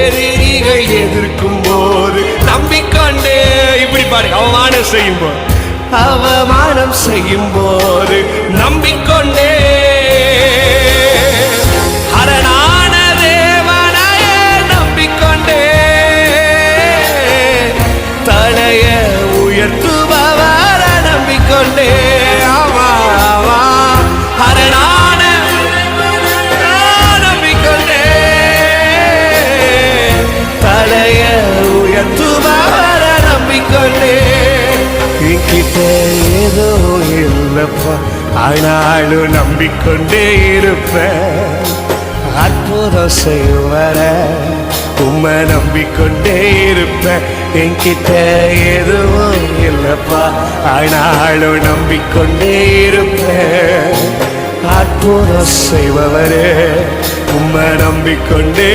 எதிரிகள் எதிர்க்கும் போது நம்பிக்கொண்டே. இப்படி பாரு, அவமானம் செய்யும் போது நம்பிக்கொண்டே. அரணான தேவனையே நம்பிக்கொண்டே. தலைய உயர்த்துபவர நம்பிக்கொண்டே. ஆமா ஆமா, அரணான நம்பிக்கொண்டே. தலைய உயர்த்துபவர நம்பிக்கொண்டே. என்கிட்ட ஏதோ இல்லப்பா, ஆனாலும் நம்பிக்கொண்டே இருப்பேன். அற்புதம் செய்வர உம்மை நம்பிக்கொண்டே இருப்பேன். என்கிட்ட எதுவும் இல்லப்பா, ஆனாலும் நம்பிக்கொண்டே இருப்பேன். அற்புதம் செய்பவரே உம்மை நம்பிக்கொண்டே